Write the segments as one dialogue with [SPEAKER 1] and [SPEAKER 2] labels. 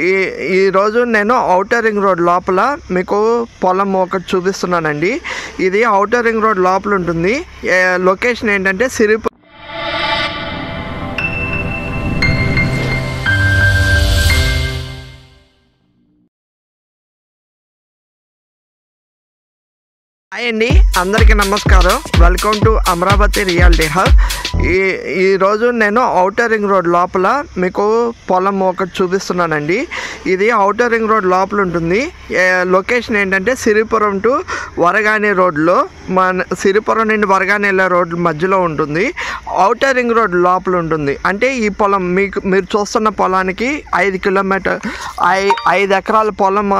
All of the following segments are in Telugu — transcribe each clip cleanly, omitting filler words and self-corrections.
[SPEAKER 1] ఈ ఈరోజు నేను ఔటర్ రింగ్ రోడ్ లోపల మీకు పొలం ఒకటి చూపిస్తున్నానండి. ఇది ఔటర్ రింగ్ రోడ్ లోపల ఉంటుంది. లొకేషన్ ఏంటంటే సిరిపురం. హాయ్ అండి, అందరికీ నమస్కారం. Welcome to Amaravati reality hub. ఈరోజు నేను ఔటర్ రింగ్ రోడ్ లోపల మీకు పొలం ఒకటి చూపిస్తున్నానండి. ఇది ఔటర్ రింగ్ రోడ్ లోపల ఉంటుంది. లొకేషన్ ఏంటంటే సిరిపురం టు వరగాని రోడ్లో, మన సిరిపురం నుండి వరగాని వెళ్ళే రోడ్ మధ్యలో ఉంటుంది. ఔటర్ రింగ్ రోడ్ లోపల ఉంటుంది. అంటే ఈ పొలం మీరు చూస్తున్న పొలానికి 5 కిలోమీటర్ 5 ఎకరాల పొలం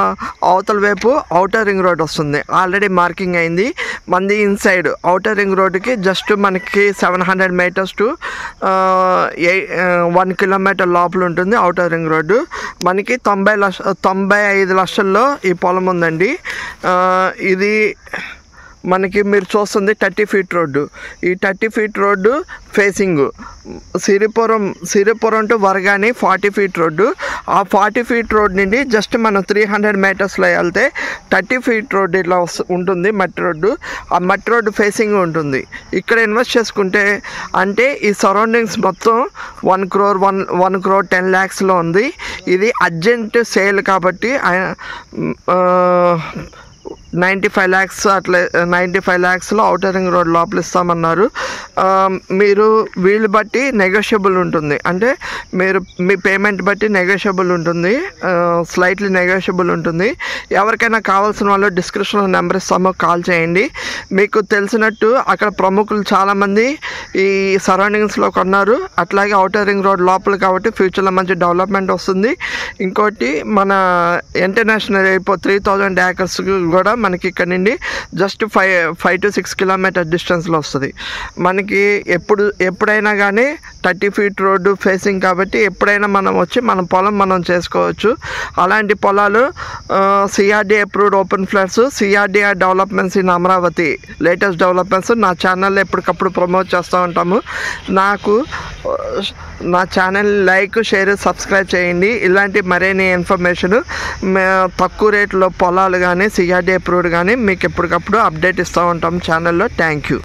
[SPEAKER 1] అవతల వైపు ఔటర్ రింగ్ రోడ్ వస్తుంది. ఆల్రెడీ మార్కింగ్ అయింది. మంది ఇన్సైడ్ ఔటర్ రింగ్ రోడ్కి జస్ట్ మనకి 700 మీటర్స్ టు 1 కిలోమీటర్ లోపల ఉంటుంది ఔటర్ రింగ్ రోడ్డు. మనకి 95 లక్షల్లో ఈ పొలం ఉందండి. ఇది మనకి మీరు చూస్తుంది 30 ఫీట్ రోడ్డు. ఈ 30 feet road facing Siripuram to Varagani 40 feet road. ఆ 40 ఫీట్ రోడ్ నుండి జస్ట్ మనం 300 మీటర్స్లో వెళ్తే 30 ఫీట్ రోడ్డు ఇలా ఉంటుంది. మట్టి రోడ్డు. ఆ మట్టి రోడ్డు ఫేసింగ్ ఉంటుంది. ఇక్కడ ఇన్వెస్ట్ చేసుకుంటే అంటే ఈ సరౌండింగ్స్ మొత్తం 1 crore 10 lakhsలో ఉంది. ఇది అర్జెంట్ సేల్ కాబట్టి 95 lakhs అట్లా 95 lakhsలో ఔటర్ రింగ్ రోడ్ లోపల ఇస్తామన్నారు. మీరు వీళ్ళు బట్టి నెగోషియబుల్ ఉంటుంది. అంటే మీరు మీ పేమెంట్ బట్టి నెగోషియబుల్ ఉంటుంది. స్లైట్లీ నెగోషియబుల్ ఉంటుంది. ఎవరికైనా కావాల్సిన వాళ్ళు డిస్క్రిప్షన్లో నెంబర్ ఇస్తామో కాల్ చేయండి. మీకు తెలిసినట్టు అక్కడ ప్రముఖులు చాలామంది ఈ సరౌండింగ్స్లో కొన్నారు. అట్లాగే ఔటర్ రింగ్ రోడ్ లోపల కాబట్టి ఫ్యూచర్లో మంచి డెవలప్మెంట్ వస్తుంది. ఇంకోటి మన ఇంటర్నేషనల్ ఎయిర్పోర్ట్ 3000 acres కూడా మనకి ఇక్కడ నుండి జస్ట్ 5 to 6 కిలోమీటర్ డిస్టెన్స్లో వస్తుంది. మనకి ఎప్పుడైనా కానీ 30 ఫీట్ రోడ్డు ఫేసింగ్ కాబట్టి ఎప్పుడైనా మనం వచ్చి మన పొలం మనం చేసుకోవచ్చు. అలాంటి పొలాలు CRD approved open flats, CRDR developments in Amaravati latest developments నా ఛానల్లో ఎప్పటికప్పుడు ప్రమోట్ చేస్తూ ఉంటాము. నా ఛానల్ లైక్, షేర్, సబ్స్క్రైబ్ చేయండి. ఇలాంటి మరిన్ని ఇన్ఫర్మేషన్ తక్కువ రేట్లో పొలాలు కానీ సిఆర్డీ అప్రూవ్డ్ కానీ మీకు ఎప్పటికప్పుడు అప్డేట్ ఇస్తూ ఉంటాం ఛానల్లో. Thank you.